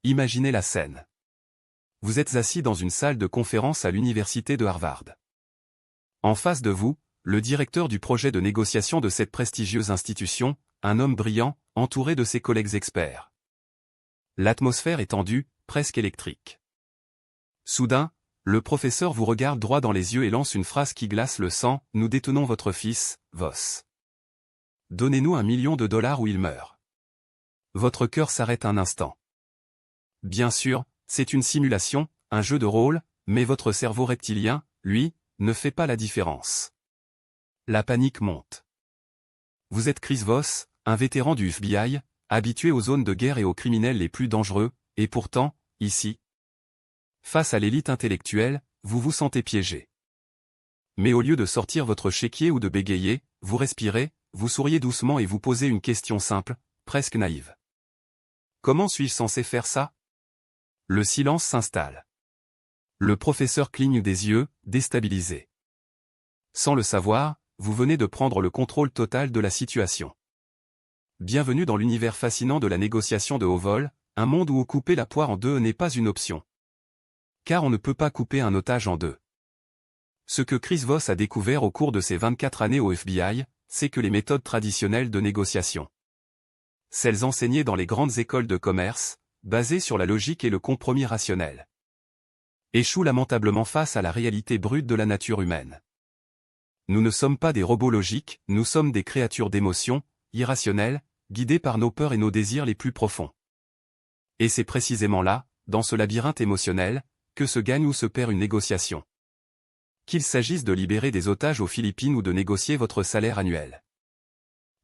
Imaginez la scène. Vous êtes assis dans une salle de conférence à l'université de Harvard. En face de vous, le directeur du projet de négociation de cette prestigieuse institution, un homme brillant, entouré de ses collègues experts. L'atmosphère est tendue, presque électrique. Soudain, le professeur vous regarde droit dans les yeux et lance une phrase qui glace le sang, « Nous détenons votre fils, Voss. Donnez-nous $1 million ou il meurt. » Votre cœur s'arrête un instant. Bien sûr, c'est une simulation, un jeu de rôle, mais votre cerveau reptilien, lui, ne fait pas la différence. La panique monte. Vous êtes Chris Voss, un vétéran du FBI, habitué aux zones de guerre et aux criminels les plus dangereux, et pourtant, ici, face à l'élite intellectuelle, vous vous sentez piégé. Mais au lieu de sortir votre chéquier ou de bégayer, vous respirez, vous souriez doucement et vous posez une question simple, presque naïve. Comment suis-je censé faire ça? Le silence s'installe. Le professeur cligne des yeux, déstabilisé. Sans le savoir, vous venez de prendre le contrôle total de la situation. Bienvenue dans l'univers fascinant de la négociation de haut vol, un monde où couper la poire en deux n'est pas une option. Car on ne peut pas couper un otage en deux. Ce que Chris Voss a découvert au cours de ses 24 années au FBI, c'est que les méthodes traditionnelles de négociation, celles enseignées dans les grandes écoles de commerce, basées sur la logique et le compromis rationnel, échouent lamentablement face à la réalité brute de la nature humaine. Nous ne sommes pas des robots logiques, nous sommes des créatures d'émotions, irrationnelles, guidées par nos peurs et nos désirs les plus profonds. Et c'est précisément là, dans ce labyrinthe émotionnel, que se gagne ou se perd une négociation. Qu'il s'agisse de libérer des otages aux Philippines ou de négocier votre salaire annuel.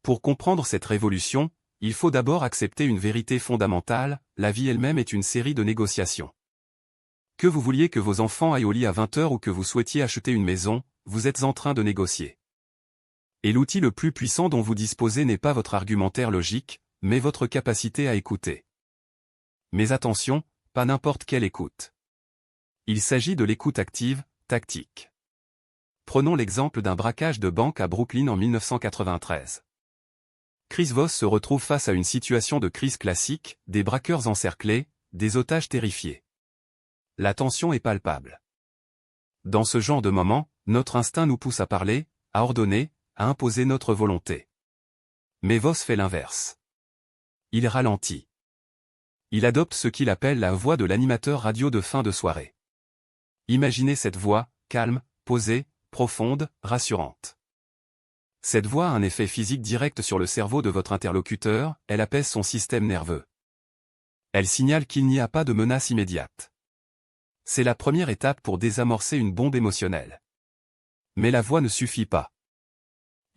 Pour comprendre cette révolution, il faut d'abord accepter une vérité fondamentale, la vie elle-même est une série de négociations. Que vous vouliez que vos enfants aillent au lit à 20 heures ou que vous souhaitiez acheter une maison, vous êtes en train de négocier. Et l'outil le plus puissant dont vous disposez n'est pas votre argumentaire logique, mais votre capacité à écouter. Mais attention, pas n'importe quelle écoute. Il s'agit de l'écoute active, tactique. Prenons l'exemple d'un braquage de banque à Brooklyn en 1993. Chris Voss se retrouve face à une situation de crise classique, des braqueurs encerclés, des otages terrifiés. La tension est palpable. Dans ce genre de moment, notre instinct nous pousse à parler, à ordonner, à imposer notre volonté. Mais Voss fait l'inverse. Il ralentit. Il adopte ce qu'il appelle la voix de l'animateur radio de fin de soirée. Imaginez cette voix, calme, posée, profonde, rassurante. Cette voix a un effet physique direct sur le cerveau de votre interlocuteur, elle apaise son système nerveux. Elle signale qu'il n'y a pas de menace immédiate. C'est la première étape pour désamorcer une bombe émotionnelle. Mais la voix ne suffit pas.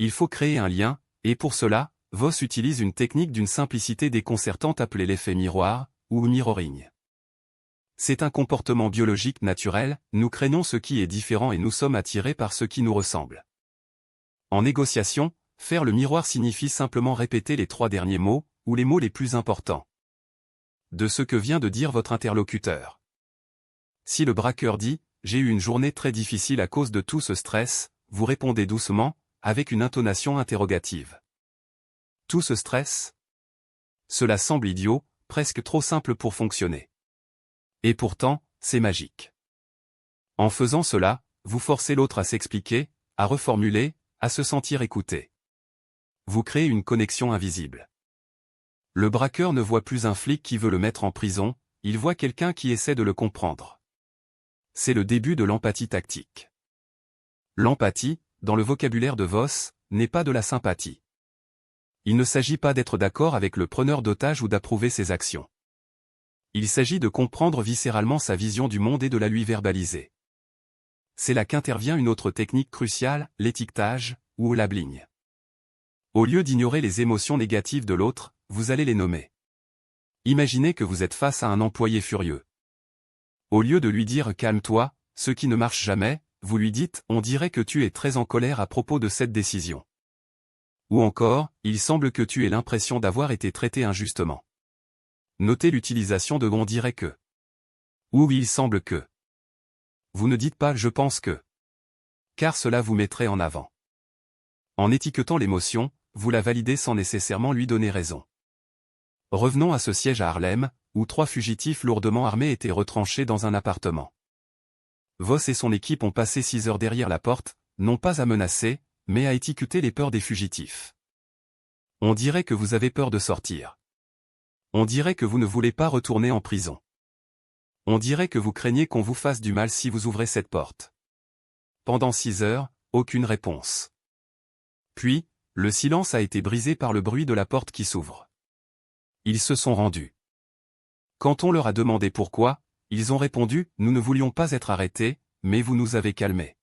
Il faut créer un lien, et pour cela, Voss utilise une technique d'une simplicité déconcertante appelée l'effet miroir, ou mirroring. C'est un comportement biologique naturel, nous craignons ce qui est différent et nous sommes attirés par ce qui nous ressemble. En négociation, faire le miroir signifie simplement répéter les 3 derniers mots, ou les mots les plus importants de ce que vient de dire votre interlocuteur. Si le braqueur dit « J'ai eu une journée très difficile à cause de tout ce stress », vous répondez doucement, avec une intonation interrogative. Tout ce stress? Cela semble idiot, presque trop simple pour fonctionner. Et pourtant, c'est magique. En faisant cela, vous forcez l'autre à s'expliquer, à reformuler, à se sentir écouté. Vous créez une connexion invisible. Le braqueur ne voit plus un flic qui veut le mettre en prison, il voit quelqu'un qui essaie de le comprendre. C'est le début de l'empathie tactique. L'empathie, dans le vocabulaire de Voss, n'est pas de la sympathie. Il ne s'agit pas d'être d'accord avec le preneur d'otage ou d'approuver ses actions. Il s'agit de comprendre viscéralement sa vision du monde et de la lui verbaliser. C'est là qu'intervient une autre technique cruciale, l'étiquetage, ou le labeling. Au lieu d'ignorer les émotions négatives de l'autre, vous allez les nommer. Imaginez que vous êtes face à un employé furieux. Au lieu de lui dire « calme-toi », ce qui ne marche jamais, vous lui dites « on dirait que tu es très en colère à propos de cette décision ». Ou encore, il semble que tu aies l'impression d'avoir été traité injustement. Notez l'utilisation de « on dirait que » ou « il semble que ». Vous ne dites pas « je pense que », car cela vous mettrait en avant. En étiquetant l'émotion, vous la validez sans nécessairement lui donner raison. Revenons à ce siège à Harlem, où 3 fugitifs lourdement armés étaient retranchés dans un appartement. Voss et son équipe ont passé 6 heures derrière la porte, non pas à menacer, mais à étiqueter les peurs des fugitifs. On dirait que vous avez peur de sortir. On dirait que vous ne voulez pas retourner en prison. On dirait que vous craignez qu'on vous fasse du mal si vous ouvrez cette porte. Pendant 6 heures, aucune réponse. Puis, le silence a été brisé par le bruit de la porte qui s'ouvre. Ils se sont rendus. Quand on leur a demandé pourquoi, ils ont répondu « Nous ne voulions pas être arrêtés, mais vous nous avez calmés.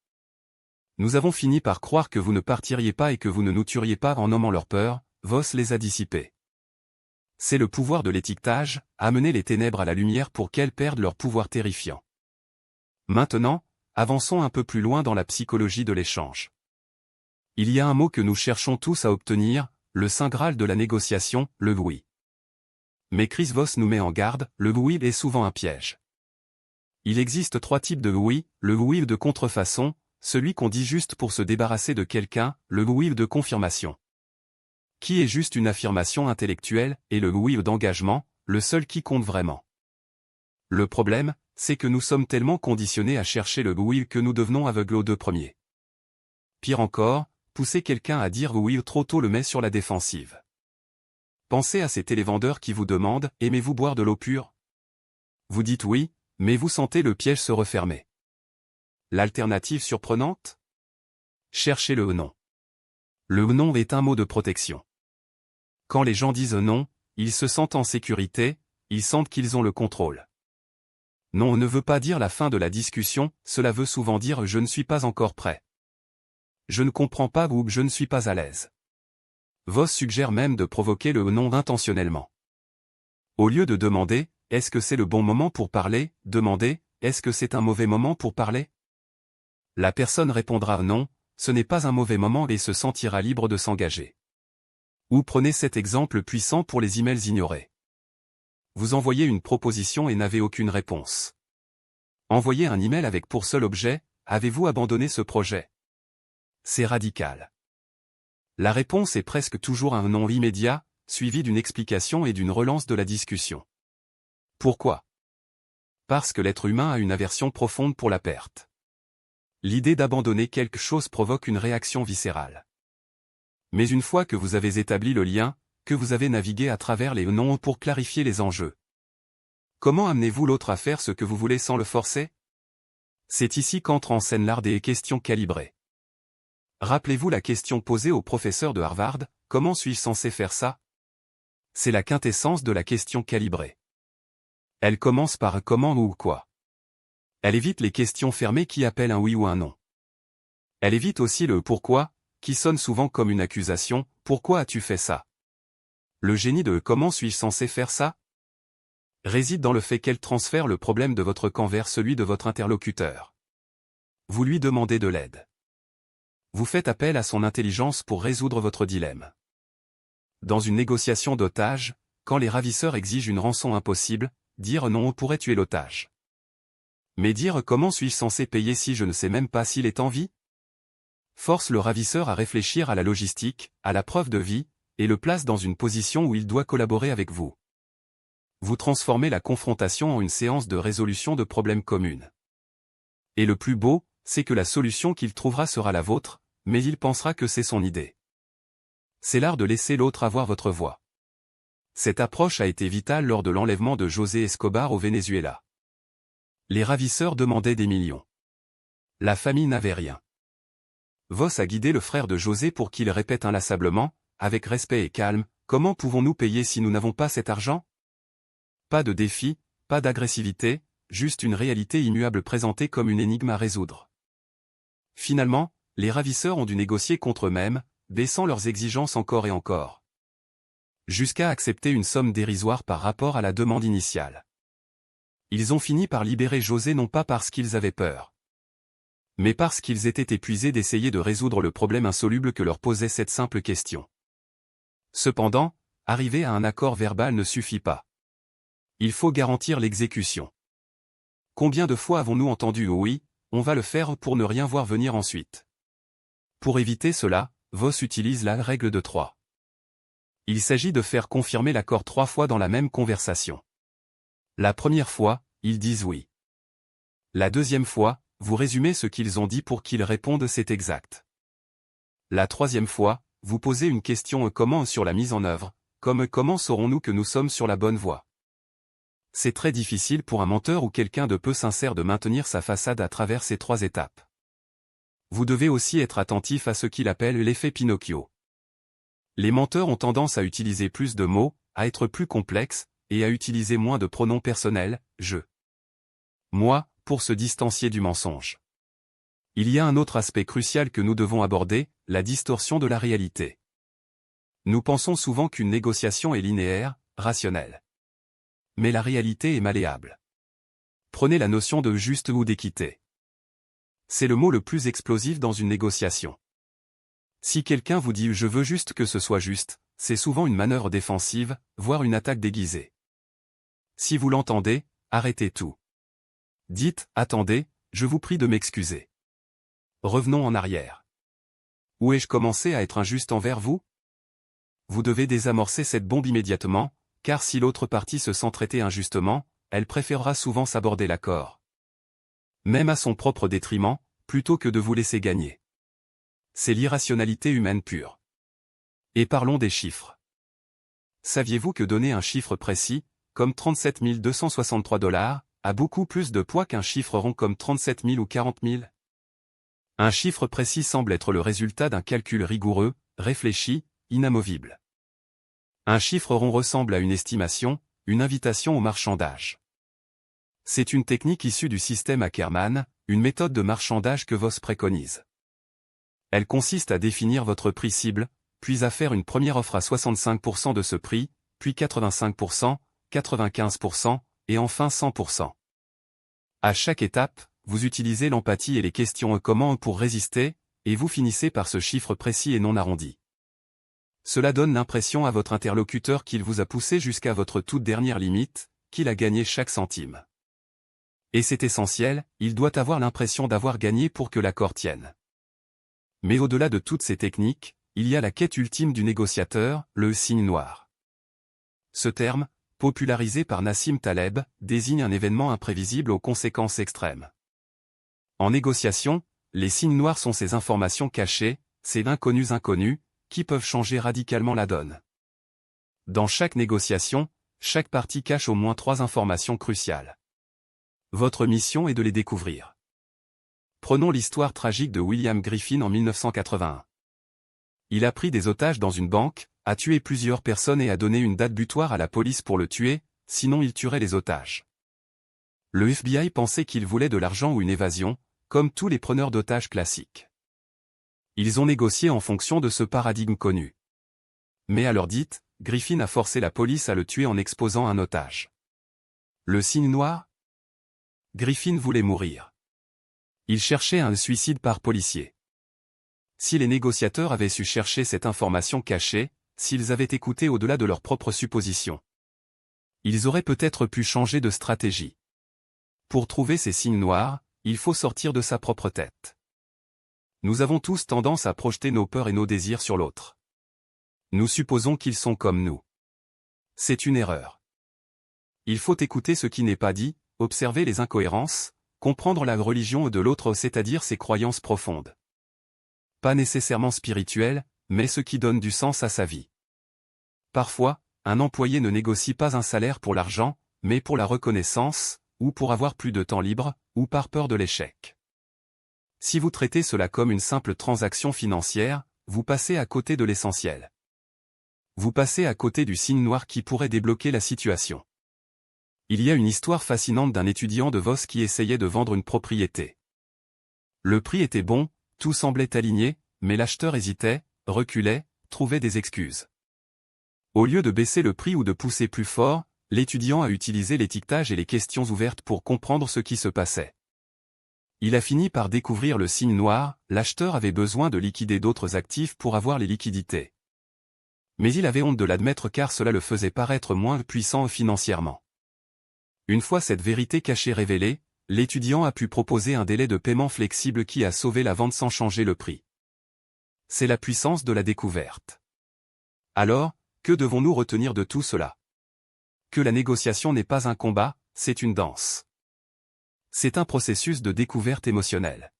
Nous avons fini par croire que vous ne partiriez pas et que vous ne nous tueriez pas en nommant leur peur », Voss les a dissipés. C'est le pouvoir de l'étiquetage, amener les ténèbres à la lumière pour qu'elles perdent leur pouvoir terrifiant. Maintenant, avançons un peu plus loin dans la psychologie de l'échange. Il y a un mot que nous cherchons tous à obtenir, le saint graal de la négociation, le oui. Mais Chris Voss nous met en garde, le oui est souvent un piège. Il existe 3 types de oui, le oui de contrefaçon, celui qu'on dit juste pour se débarrasser de quelqu'un, le oui de confirmation, qui est juste une affirmation intellectuelle, et le oui d'engagement, le seul qui compte vraiment. Le problème, c'est que nous sommes tellement conditionnés à chercher le oui que nous devenons aveugles aux 2 premiers. Pire encore, pousser quelqu'un à dire oui trop tôt le met sur la défensive. Pensez à ces télévendeurs qui vous demandent « Aimez-vous boire de l'eau pure ?» Vous dites oui, mais vous sentez le piège se refermer. L'alternative surprenante? Cherchez le non. Le non est un mot de protection. Quand les gens disent non, ils se sentent en sécurité, ils sentent qu'ils ont le contrôle. Non ne veut pas dire la fin de la discussion, cela veut souvent dire « je ne suis pas encore prêt ». Je ne comprends pas ou je ne suis pas à l'aise. Voss suggère même de provoquer le non intentionnellement. Au lieu de demander « est-ce que c'est le bon moment pour parler ?», demandez « est-ce que c'est un mauvais moment pour parler ?» La personne répondra non, ce n'est pas un mauvais moment et se sentira libre de s'engager. Ou prenez cet exemple puissant pour les emails ignorés. Vous envoyez une proposition et n'avez aucune réponse. Envoyez un email avec pour seul objet « Avez-vous abandonné ce projet ?» C'est radical. La réponse est presque toujours un non immédiat, suivi d'une explication et d'une relance de la discussion. Pourquoi? Parce que l'être humain a une aversion profonde pour la perte. L'idée d'abandonner quelque chose provoque une réaction viscérale. Mais une fois que vous avez établi le lien, que vous avez navigué à travers les non pour clarifier les enjeux, comment amenez-vous l'autre à faire ce que vous voulez sans le forcer? C'est ici qu'entre en scène l'art des questions calibrées. Rappelez-vous la question posée au professeur de Harvard, « Comment suis-je censé faire ça ?» C'est la quintessence de la question calibrée. Elle commence par un comment ou quoi. Elle évite les questions fermées qui appellent un oui ou un non. Elle évite aussi le pourquoi, qui sonne souvent comme une accusation, « Pourquoi as-tu fait ça ?» Le génie de « Comment suis-je censé faire ça ?» réside dans le fait qu'elle transfère le problème de votre camp vers celui de votre interlocuteur. Vous lui demandez de l'aide. Vous faites appel à son intelligence pour résoudre votre dilemme. Dans une négociation d'otage, quand les ravisseurs exigent une rançon impossible, dire non pourrait tuer l'otage. Mais dire comment suis-je censé payer si je ne sais même pas s'il est en vie? Force le ravisseur à réfléchir à la logistique, à la preuve de vie, et le place dans une position où il doit collaborer avec vous. Vous transformez la confrontation en une séance de résolution de problèmes communs. Et le plus beau, c'est que la solution qu'il trouvera sera la vôtre, mais il pensera que c'est son idée. C'est l'art de laisser l'autre avoir votre voix. Cette approche a été vitale lors de l'enlèvement de José Escobar au Venezuela. Les ravisseurs demandaient des millions. La famille n'avait rien. Voss a guidé le frère de José pour qu'il répète inlassablement, avec respect et calme, « Comment pouvons-nous payer si nous n'avons pas cet argent ?» Pas de défi, pas d'agressivité, juste une réalité immuable présentée comme une énigme à résoudre. Finalement, les ravisseurs ont dû négocier contre eux-mêmes, baissant leurs exigences encore et encore, jusqu'à accepter une somme dérisoire par rapport à la demande initiale. Ils ont fini par libérer José non pas parce qu'ils avaient peur, mais parce qu'ils étaient épuisés d'essayer de résoudre le problème insoluble que leur posait cette simple question. Cependant, arriver à un accord verbal ne suffit pas. Il faut garantir l'exécution. Combien de fois avons-nous entendu « oui, on va le faire » pour ne rien voir venir ensuite? Pour éviter cela, Voss utilise la règle de 3. Il s'agit de faire confirmer l'accord 3 fois dans la même conversation. La première fois, ils disent oui. La deuxième fois, vous résumez ce qu'ils ont dit pour qu'ils répondent c'est exact. La troisième fois, vous posez une question comment sur la mise en œuvre, comme comment saurons-nous que nous sommes sur la bonne voie. C'est très difficile pour un menteur ou quelqu'un de peu sincère de maintenir sa façade à travers ces trois étapes. Vous devez aussi être attentif à ce qu'il appelle l'effet Pinocchio. Les menteurs ont tendance à utiliser plus de mots, à être plus complexes, et à utiliser moins de pronoms personnels, je, moi, pour se distancier du mensonge. Il y a un autre aspect crucial que nous devons aborder, la distorsion de la réalité. Nous pensons souvent qu'une négociation est linéaire, rationnelle. Mais la réalité est malléable. Prenez la notion de juste ou d'équité. C'est le mot le plus explosif dans une négociation. Si quelqu'un vous dit « je veux juste que ce soit juste », c'est souvent une manœuvre défensive, voire une attaque déguisée. Si vous l'entendez, arrêtez tout. Dites « attendez, je vous prie de m'excuser. Revenons en arrière. Où ai-je commencé à être injuste envers vous ? » Vous devez désamorcer cette bombe immédiatement, car si l'autre partie se sent traitée injustement, elle préférera souvent s'aborder l'accord. Même à son propre détriment, plutôt que de vous laisser gagner. C'est l'irrationalité humaine pure. Et parlons des chiffres. Saviez-vous que donner un chiffre précis, comme 37 263 $, a beaucoup plus de poids qu'un chiffre rond comme 37 000 ou 40 000 ? Un chiffre précis semble être le résultat d'un calcul rigoureux, réfléchi, inamovible. Un chiffre rond ressemble à une estimation, une invitation au marchandage. C'est une technique issue du système Ackermann, une méthode de marchandage que Voss préconise. Elle consiste à définir votre prix cible, puis à faire une première offre à 65% de ce prix, puis 85%, 95%, et enfin 100%. À chaque étape, vous utilisez l'empathie et les questions comment pour résister, et vous finissez par ce chiffre précis et non arrondi. Cela donne l'impression à votre interlocuteur qu'il vous a poussé jusqu'à votre toute dernière limite, qu'il a gagné chaque centime. Et c'est essentiel, il doit avoir l'impression d'avoir gagné pour que l'accord tienne. Mais au-delà de toutes ces techniques, il y a la quête ultime du négociateur, le signe noir. Ce terme, popularisé par Nassim Taleb, désigne un événement imprévisible aux conséquences extrêmes. En négociation, les signes noirs sont ces informations cachées, ces inconnus inconnus, qui peuvent changer radicalement la donne. Dans chaque négociation, chaque partie cache au moins 3 informations cruciales. Votre mission est de les découvrir. Prenons l'histoire tragique de William Griffin en 1981. Il a pris des otages dans une banque, a tué plusieurs personnes et a donné une date butoir à la police pour le tuer, sinon il tuerait les otages. Le FBI pensait qu'il voulait de l'argent ou une évasion, comme tous les preneurs d'otages classiques. Ils ont négocié en fonction de ce paradigme connu. Mais à l'heure dite, Griffin a forcé la police à le tuer en exposant un otage. Le signe noir ? Griffin voulait mourir. Il cherchait un suicide par policier. Si les négociateurs avaient su chercher cette information cachée, s'ils avaient écouté au-delà de leurs propres suppositions, ils auraient peut-être pu changer de stratégie. Pour trouver ces signes noirs, il faut sortir de sa propre tête. Nous avons tous tendance à projeter nos peurs et nos désirs sur l'autre. Nous supposons qu'ils sont comme nous. C'est une erreur. Il faut écouter ce qui n'est pas dit, observer les incohérences, comprendre la religion de l'autre, c'est-à-dire ses croyances profondes. Pas nécessairement spirituelles, mais ce qui donne du sens à sa vie. Parfois, un employé ne négocie pas un salaire pour l'argent, mais pour la reconnaissance, ou pour avoir plus de temps libre, ou par peur de l'échec. Si vous traitez cela comme une simple transaction financière, vous passez à côté de l'essentiel. Vous passez à côté du signe noir qui pourrait débloquer la situation. Il y a une histoire fascinante d'un étudiant de Voss qui essayait de vendre une propriété. Le prix était bon, tout semblait aligné, mais l'acheteur hésitait, reculait, trouvait des excuses. Au lieu de baisser le prix ou de pousser plus fort, l'étudiant a utilisé l'étiquetage et les questions ouvertes pour comprendre ce qui se passait. Il a fini par découvrir le signe noir, l'acheteur avait besoin de liquider d'autres actifs pour avoir les liquidités. Mais il avait honte de l'admettre car cela le faisait paraître moins puissant financièrement. Une fois cette vérité cachée révélée, l'étudiant a pu proposer un délai de paiement flexible qui a sauvé la vente sans changer le prix. C'est la puissance de la découverte. Alors, que devons-nous retenir de tout cela ? Que la négociation n'est pas un combat, c'est une danse. C'est un processus de découverte émotionnelle.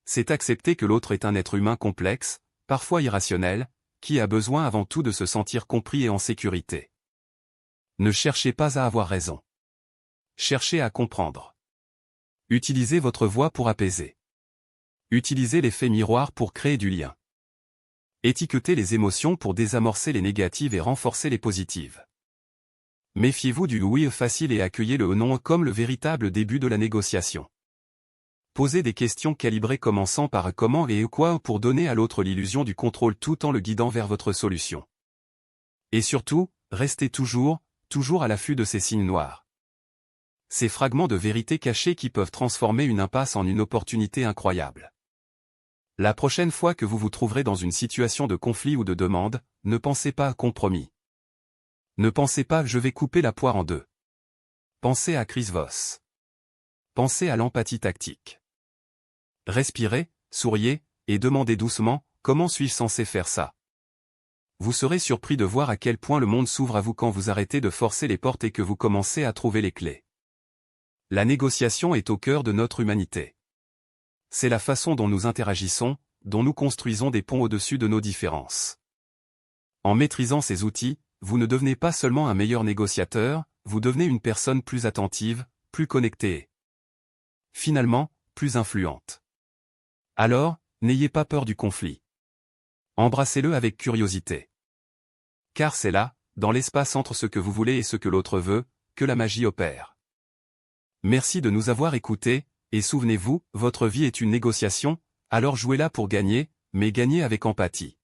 C'est accepter que l'autre est un être humain complexe, parfois irrationnel, qui a besoin avant tout de se sentir compris et en sécurité. Ne cherchez pas à avoir raison. Cherchez à comprendre. Utilisez votre voix pour apaiser. Utilisez l'effet miroir pour créer du lien. Étiquetez les émotions pour désamorcer les négatives et renforcer les positives. Méfiez-vous du oui facile et accueillez le non comme le véritable début de la négociation. Posez des questions calibrées commençant par comment et quoi pour donner à l'autre l'illusion du contrôle tout en le guidant vers votre solution. Et surtout, restez toujours à l'affût de ces signes noirs. Ces fragments de vérité cachés qui peuvent transformer une impasse en une opportunité incroyable. La prochaine fois que vous vous trouverez dans une situation de conflit ou de demande, ne pensez pas à compromis. Ne pensez pas « je vais couper la poire en deux ». Pensez à Chris Voss. Pensez à l'empathie tactique. Respirez, souriez, et demandez doucement « comment suis-je censé faire ça ?» Vous serez surpris de voir à quel point le monde s'ouvre à vous quand vous arrêtez de forcer les portes et que vous commencez à trouver les clés. La négociation est au cœur de notre humanité. C'est la façon dont nous interagissons, dont nous construisons des ponts au-dessus de nos différences. En maîtrisant ces outils, vous ne devenez pas seulement un meilleur négociateur, vous devenez une personne plus attentive, plus connectée et, finalement, plus influente. Alors, n'ayez pas peur du conflit. Embrassez-le avec curiosité. Car c'est là, dans l'espace entre ce que vous voulez et ce que l'autre veut, que la magie opère. Merci de nous avoir écoutés, et souvenez-vous, votre vie est une négociation, alors jouez-la pour gagner, mais gagnez avec empathie.